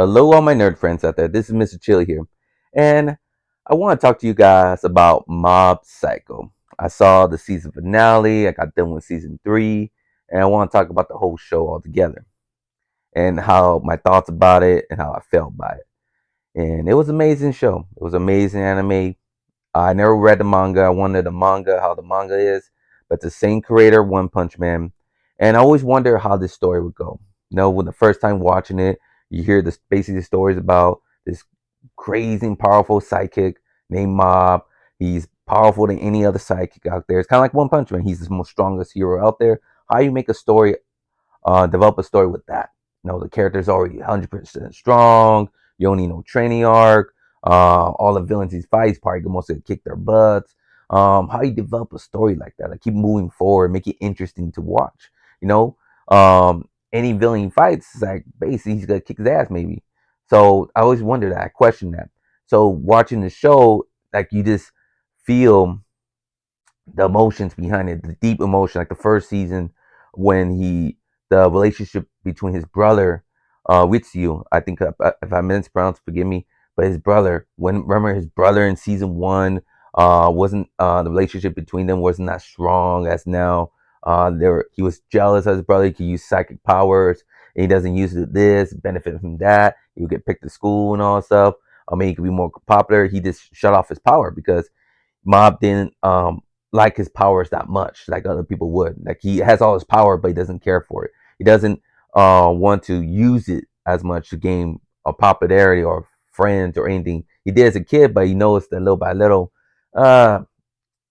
Hello, all my nerd friends out there. This is Mr. Chill here, and I want to talk to you guys about Mob Psycho. I saw the season finale. I got done with season three, and I want to talk about the whole show altogether and how my thoughts about it and how I felt by it. And it was an amazing show. It was amazing anime. I never read the manga. I wanted the manga, how the manga is, but the same creator, One Punch Man, and I always wonder how this story would go. When the first time watching it, you hear this basically the stories about this crazy and powerful sidekick named Mob. He's powerful than any other sidekick out there. It's kind of like One Punch Man. He's the most strongest hero out there. How you make a story, develop a story with that? The character's already 100% strong. You don't need no training arc. All the villains he's fights probably most of kick their butts. How you develop a story like that? Like keep moving forward, make it interesting to watch. You know, any villain he fights, like basically he's gonna kick his ass maybe. So I always wonder that, I question that. So watching the show, like you just feel the emotions behind it, the deep emotion, like the first season when the relationship between his brother, Ritsuyu, I think if I mispronounce, forgive me, but his brother, remember his brother in season one, wasn't the relationship between them wasn't that strong as now. He was jealous of his brother. He could use psychic powers, and he doesn't use this, benefit from that. He would get picked to school and all that stuff. I mean, he could be more popular. He just shut off his power because Mob didn't like his powers that much, like other people would. Like he has all his power, but he doesn't care for it. He doesn't want to use it as much to gain a popularity or friends or anything. He did as a kid, but he knows that little by little, uh,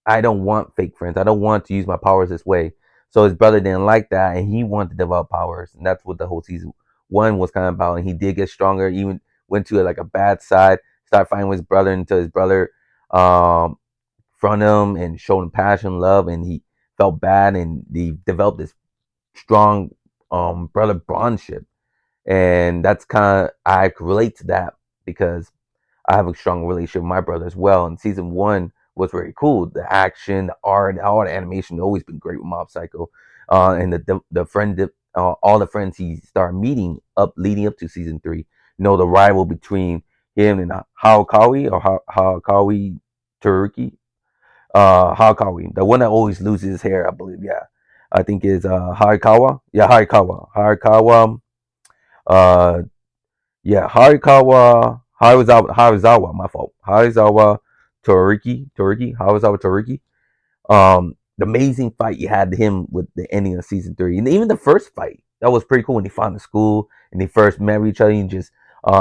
I don't want fake friends. I don't want to use my powers this way. So his brother didn't like that, and he wanted to develop powers, and that's what the whole season one was kind of about. And he did get stronger. Even went to like a bad side, started fighting with his brother until his brother um, front him and showed him passion, love, and he felt bad, and he developed this strong brother bondship, and that's kind of I could relate to that because I have a strong relationship with my brother as well. And season one was very cool. The action, the art, all the animation always been great with Mob Psycho, and the friend, all the friends he started meeting up leading up to season three. The rival between him and Haokawi or Haokawi Taruki, Hakawi, the one that always loses his hair, I believe. Yeah, I think is Harikawa. Yeah, Harikawa. Harikawa. Uh, yeah, Harizawa. My fault. Harizawa Harizawa Toriki. The amazing fight you had him with the ending of season three, and even the first fight that was pretty cool when he found the school and they first met each other. And just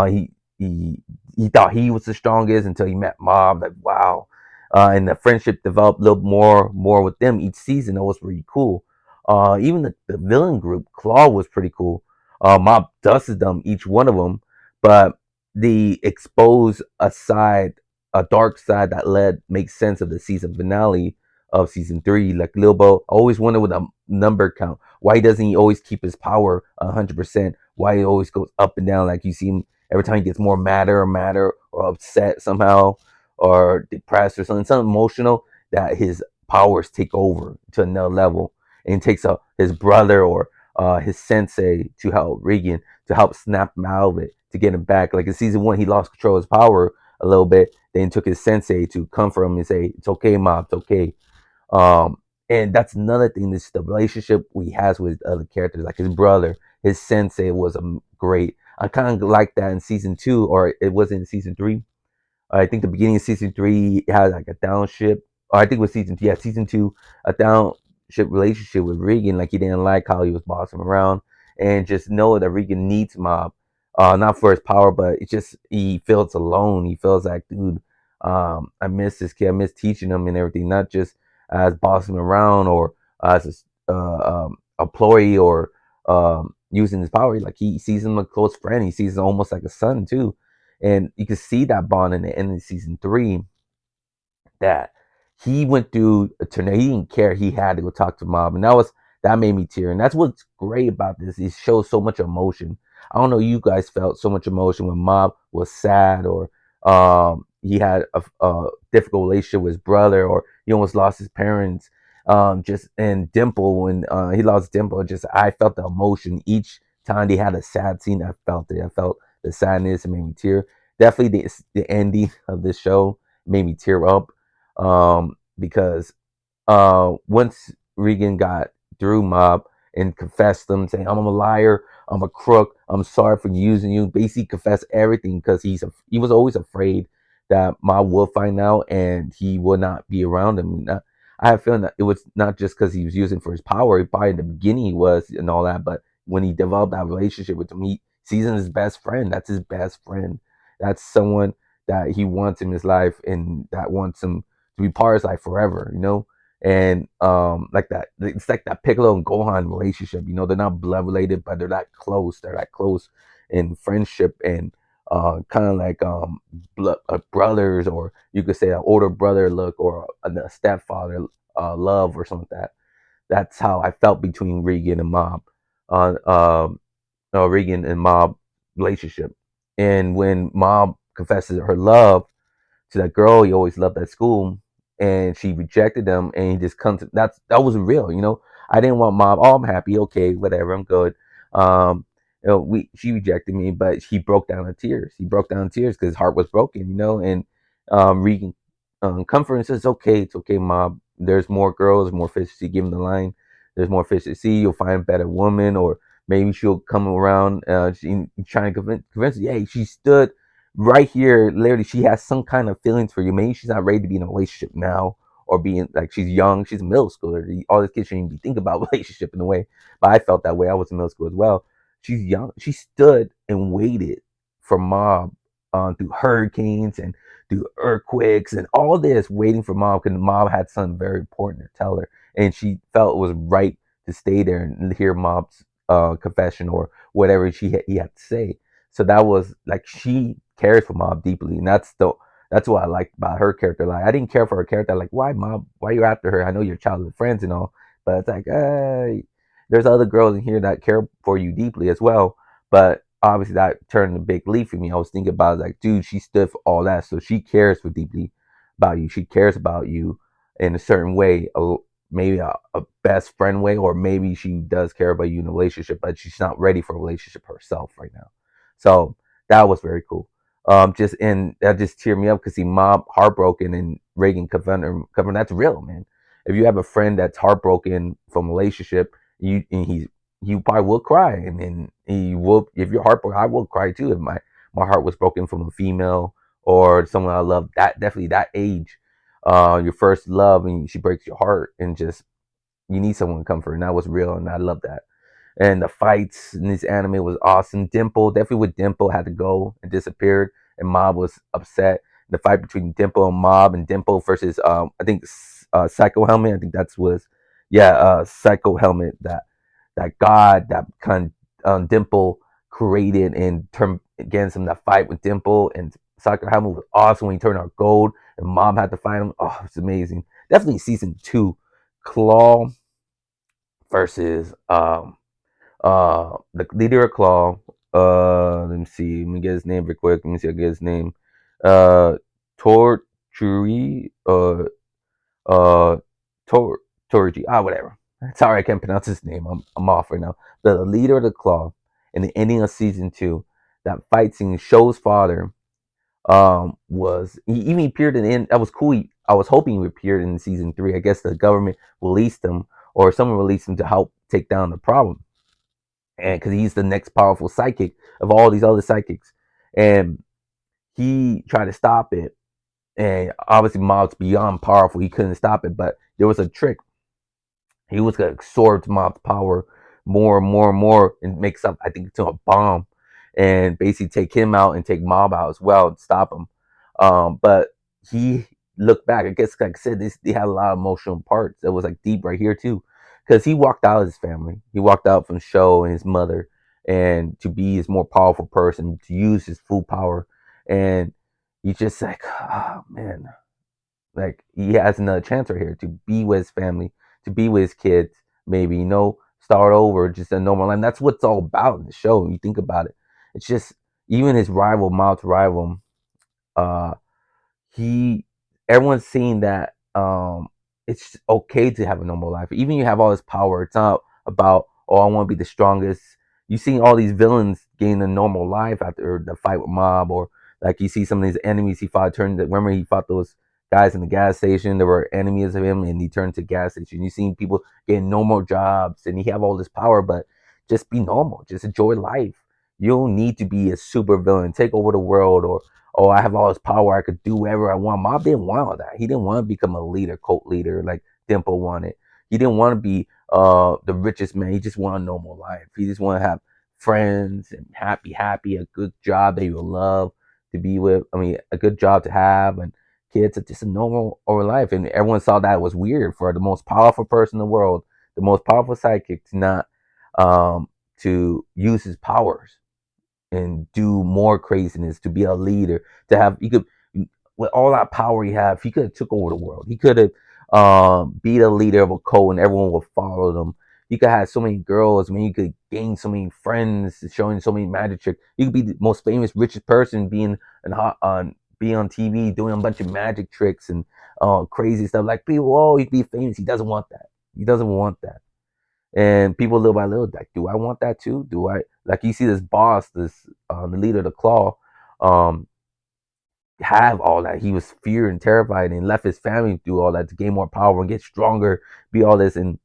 he he he thought he was the strongest until he met Mob. Like wow, and the friendship developed a little more with them each season. That was pretty cool. Even the villain group Claw was pretty cool. Mob dusted them, each one of them, but they expose a dark side that led makes sense of the season finale of season three. Like Lilbo, I always wonder with a number count. Why doesn't he always keep his power 100%? Why he always goes up and down? Like you see him every time he gets more madder or upset somehow or depressed or something emotional, that his powers take over to another level, and he takes his brother or his sensei to help Regan to help snap him out of it to get him back. Like in season one, he lost control of his power a little bit. Then took his sensei to comfort him and say, "It's okay, Mob. It's okay." Um, and that's another thing. This the relationship we has with other characters, like his brother, his sensei was great. I kind of like that in season two, or it was in season three. I think the beginning of season three had like a downship. Or I think it was season two, a downship relationship with Regan. Like he didn't like how he was bossing him around, and just know that Regan needs Mob, not for his power, but it's just he feels alone. He feels like, dude, I miss this kid. I miss teaching him and everything, not just as bossing him around or as a employee or using his power. Like he sees him a close friend. He sees him almost like a son too, and you can see that bond in the end of season three, that he went through a tornado. He didn't care. He had to go talk to Mob, and that made me tear. And that's what's great about this. It shows so much emotion. I don't know. You guys felt so much emotion when Mob was sad, or he had a difficult relationship with his brother, or he almost lost his parents. Just and Dimple when he lost Dimple. Just I felt the emotion each time they had a sad scene. I felt it. I felt the sadness. It made me tear. Definitely the ending of this show made me tear up, because once Regan got through Mob and confessed them, saying, "I'm a liar, I'm a crook, I'm sorry for using you," basically confessed everything because he was always afraid that Mob will find out and he would not be around him. I have feeling that it was not just because he was using for his power. Probably in the beginning he was and all that, but when he developed that relationship with him, he sees him as his best friend. That's his best friend. That's someone that he wants in his life and that wants him to be part of his life forever. And like that, it's like that Piccolo and Gohan relationship. They're not blood related, but they're that close. They're that close in friendship and kind of like brothers, or you could say an older brother look, or a stepfather love, or something like that. That's how I felt between Regan and Mob, uh, um, Regan and Mob relationship. And when Mob confesses her love to that girl he always loved at school, and she rejected him, and he just comes. That was real. I didn't want Mom. Oh, I'm happy. Okay, whatever. I'm good. Um, she rejected me, but he broke down in tears. He broke down in tears because his heart was broken. And Regan comfort and says, It's okay, Mom. There's more girls, more fish to see." Give him the line. There's more fish to see. You'll find a better woman, or maybe she'll come around. She trying to convince you. Yeah, she stood right here. Literally, she has some kind of feelings for you. Maybe she's not ready to be in a relationship now, or being like, she's young. She's a middle schooler. All these kids shouldn't even be thinking about relationship in a way. But I felt that way. I was in middle school as well. She's young. She stood and waited for Mob through hurricanes and through earthquakes and all this, waiting for Mom, because Mom had something very important to tell her, and she felt it was right to stay there and hear Mom's confession or whatever he had to say. So that was like, she cares for Mob deeply, and that's what I liked about her character. Like, I didn't care for her character. Like, why Mob? Why you after her? I know you're childhood friends and all, but it's like, there's other girls in here that care for you deeply as well. But obviously, that turned a big leap for me. I was thinking about it, like, dude, she stood for all that, so she cares for deeply about you. She cares about you in a certain way, maybe a best friend way, or maybe she does care about you in a relationship, but she's not ready for a relationship herself right now. So that was very cool. Just and that just teared me up because he Mob heartbroken and Reagan covering that's real, man. If you have a friend that's heartbroken from a relationship, you probably will cry, and then he will, if you're heartbroken, I will cry too if my heart was broken from a female or someone I love, that definitely that age, your first love, and she breaks your heart, and just you need someone to comfort, and that was real, and I love that. And the fights in this anime was awesome. Dimple, definitely with Dimple, had to go and disappeared, and Mob was upset. The fight between Dimple and Mob, and Dimple versus I think Psycho Helmet. I think that's was, yeah, Psycho Helmet, that god that kind of Dimple created, and turned against him. That fight with Dimple and Psycho Helmet was awesome when he turned out gold, and Mob had to fight him. Oh, it's amazing. Definitely season two. Claw versus the leader of Claw. Let me see. Let me get his name real quick. Let me see. I get his name. Uh, Torturi. Uh, Tor Torji. Whatever. Sorry, I can't pronounce his name. I'm off right now. The leader of the Claw in the ending of season two. That fight scene shows father. Was he even appeared in the end? That was cool. I was hoping he appeared in season three. I guess the government released him, or someone released him to help take down the problem, and because he's the next powerful psychic of all these other psychics, and he tried to stop it, and obviously Mob's beyond powerful, he couldn't stop it, but there was a trick. He was gonna absorb Mob's power more and more and more, and makes up, I think, to a bomb, and basically take him out and take Mob out as well and stop him. But he looked back. I guess, like I said, they had a lot of emotional parts that was like deep right here too, because he walked out of his family. He walked out from Sho and his mother, and to be his more powerful person, to use his full power, and he's just like, oh man, like he has another chance right here to be with his family, to be with his kids, maybe, start over, just a normal life. And that's what it's all about in the show. You think about it. It's just, even his rival, Mount's rival, uh, he everyone's seeing that it's okay to have a normal life. Even you have all this power, it's not about, oh, I want to be the strongest, You see all these villains gain a normal life after the fight with Mob, or like you see some of these enemies he fought turn. Remember he fought those guys in the gas station. There were enemies of him, and he turned to gas station. You seen people getting normal jobs, and he have all this power, but just be normal. Just enjoy life. You don't need to be a super villain, take over the world, or oh, I have all this power, I could do whatever I want. Mob didn't want all that. He didn't want to become a leader, cult leader like Dimple wanted. He didn't want to be the richest man. He just wanted a normal life. He just wanted to have friends and happy, a good job that you would love to be with. I mean, a good job to have, and kids. It's just a normal over life. And everyone saw that it was weird for the most powerful person in the world, the most powerful sidekick, to not to use his powers and do more craziness, to be a leader, to have he could with all that power he had, he could have took over the world. He could have be the leader of a cult and everyone would follow them. You could have so many girls. I mean, you could gain so many friends, showing so many magic tricks. You could be the most famous, richest person, being on being on TV, doing a bunch of magic tricks and crazy stuff. Like people, oh, he'd be famous. He doesn't want that. He doesn't want that. And people little by little, like, do I want that too? Do I like you see this boss, this the leader of the Claw, um, have all that. He was feared and terrified and left his family to do all that to gain more power and get stronger, be all this. And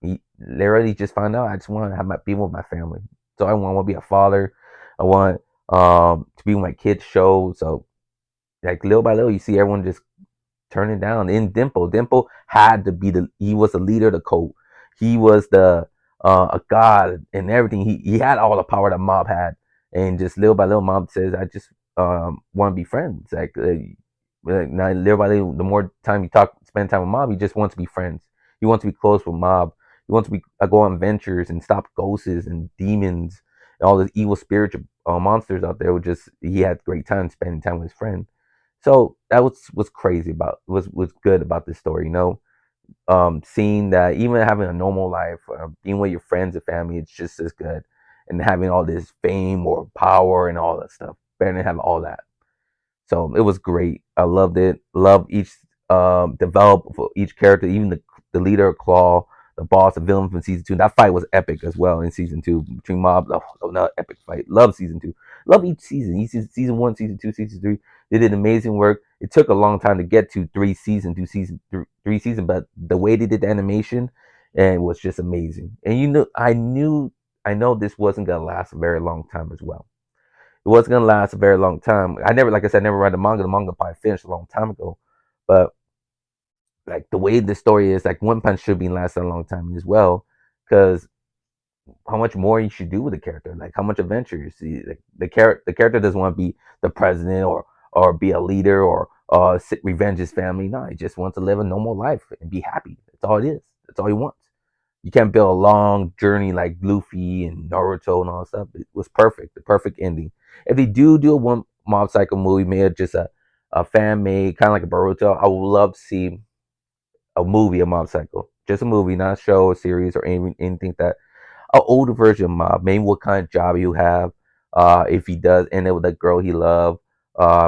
he literally just found out, I just want to have my be with my family. So I want to be a father. I want to be with my kids' show. So like little by little, you see everyone just turning down. In Dimple had to be he was the leader of the cult. He was the a god and everything. He had all the power that Mob had, and just little by little, Mob says, "I just want to be friends." Now, little by little, the more time you spend time with Mob, he just wants to be friends. He wants to be close with Mob. He wants to be go on adventures and stop ghosts and demons and all the evil spiritual monsters out there. Just he had great time spending time with his friend. So that was crazy about was good about this story, you know. Seeing that even having a normal life, being with your friends and family, it's just as good, and having all this fame or power and all that stuff, better than having all that. So it was great. I loved it. Love each develop for each character, even the leader of Claw, the boss, the villain from season two. That fight was epic as well in season two between Mob. Oh, another epic fight. Love season two. Love each season. Season one, season two, season three. They did amazing work. It took a long time to get to three season, but the way they did the animation and was just amazing. And I know this wasn't gonna last a very long time as well. It wasn't gonna last a very long time. I never, like I said, never read the manga. The manga probably finished a long time ago, but like the way the story is, like One Punch should be lasting a long time as well, because how much more you should do with the character, like how much adventure you see. Like the character doesn't want to be the president or be a leader or revenge his family. No, he just wants to live a normal life and be happy. That's all it is. That's all he wants. You can't build a long journey like Luffy and Naruto and all that stuff. It was perfect, the perfect ending. If they do a one Mob Psycho movie, made just a fan made, kind of like a Boruto, I would love to see a movie of Mob Psycho. Just a movie, not a show or series or anything that an older version of Mob. Maybe what kind of job you have. If he does end up with a girl he loved.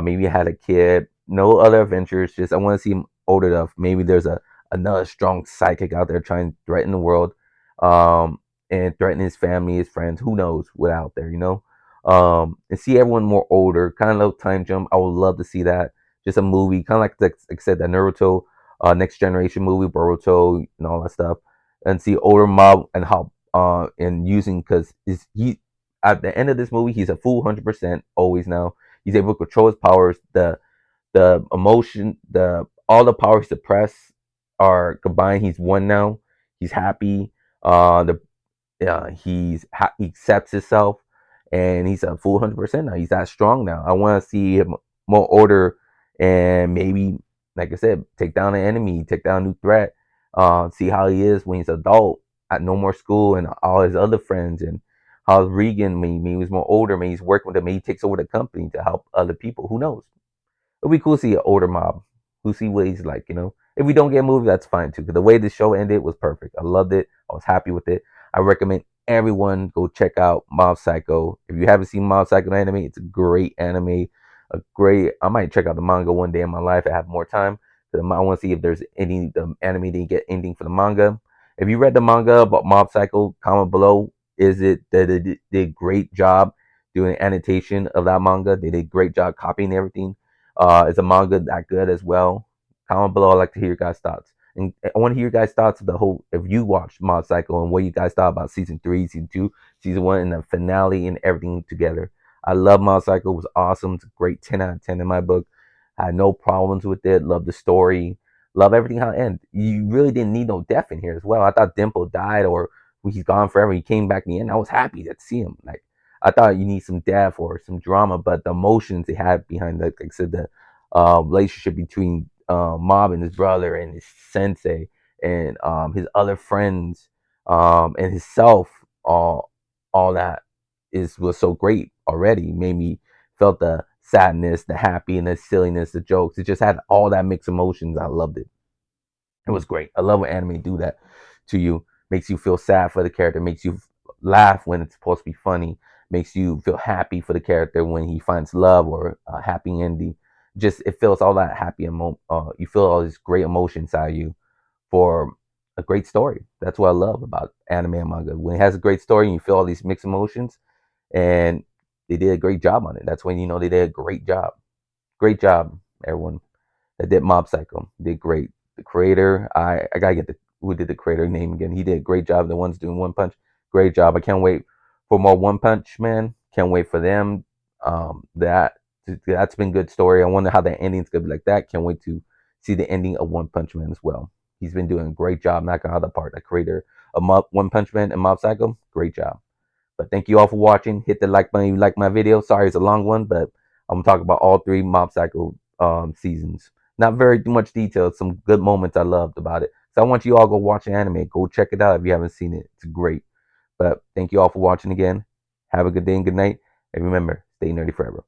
Maybe he had a kid. No other adventures. Just I want to see him old enough. Maybe there's another strong psychic out there trying to threaten the world, and threaten his family, his friends. Who knows what out there, you know? And see everyone more older, kind of little time jump. I would love to see that. Just a movie, kind of like I said, that Naruto, Next Generation movie, Boruto, and all that stuff, and see older Mob and how and using because is he at the end of this movie he's a full 100% always now. He's able to control his powers. The emotion, the all the powers suppressed are combined. He's one now. He's happy. The he accepts himself, and he's a full 100% now. He's that strong now. I want to see him more order, and maybe, like I said, take down an enemy, take down a new threat. See how he is when he's adult at no more school, and all his other friends, and how Regan, maybe he was more older, maybe he's working with them, maybe he takes over the company to help other people. Who knows? It'd be cool to see an older Mob who see what he's like, you know. If we don't get a movie, that's fine too. Because the way the show ended was perfect. I loved it. I was happy with it. I recommend everyone go check out Mob Psycho. If you haven't seen Mob Psycho anime, it's a great anime. A great. I might check out the manga one day in my life. I have more time. Because I want to see if there's any the anime didn't get ending for the manga. If you read the manga about Mob Psycho, comment below is it that they did a great job doing annotation of that manga. They did a great job copying everything. Is a manga that good as well? Comment below. I'd like to hear your guys' thoughts. And I want to hear your guys' thoughts of the whole. If you watched Mob Psycho and what you guys thought about season 3, season 2, season 1, and the finale and everything together. I love Mob Psycho. It was awesome. It's a great 10 out of 10 in my book. I had no problems with it. Love the story. Love everything how it ended. You really didn't need no death in here as well. I thought Dimple died or he's gone forever. He came back in the end. I was happy to see him. Like I thought you need some death or some drama, but the emotions they had behind, like I said, the relationship between Mob and his brother and his sensei and his other friends and himself, all that is was so great already. Made me felt the sadness, the happiness, silliness, the jokes. It just had all that mixed emotions. I loved it. It was great. I love when anime do that to you. Makes you feel sad for the character. Makes you laugh when it's supposed to be funny. Makes you feel happy for the character when he finds love or a happy ending. Just it feels all that happy you feel all this great emotion inside you for a great story. That's what I love about anime and manga. When it has a great story and you feel all these mixed emotions, and they did a great job on it. That's when you know they did a great job. Great job, everyone that did Mob Psycho. Did great. The creator, I gotta get the who did the creator name again. He did a great job. The ones doing One Punch, great job. I can't wait for more One Punch Man. Can't wait for them. That's been good story. I wonder how that ending's gonna be like that. Can't wait to see the ending of One Punch Man as well. He's been doing a great job knocking out the part. The creator of One Punch Man and Mob Psycho, great job. But thank you all for watching. Hit the like button if you like my video. Sorry it's a long one, but I'm gonna talk about all 3 Mob Psycho seasons. Not very much detail. Some good moments I loved about it. So I want you all to go watch the anime. Go check it out if you haven't seen it. It's great. But thank you all for watching again. Have a good day and good night. And remember, stay nerdy forever.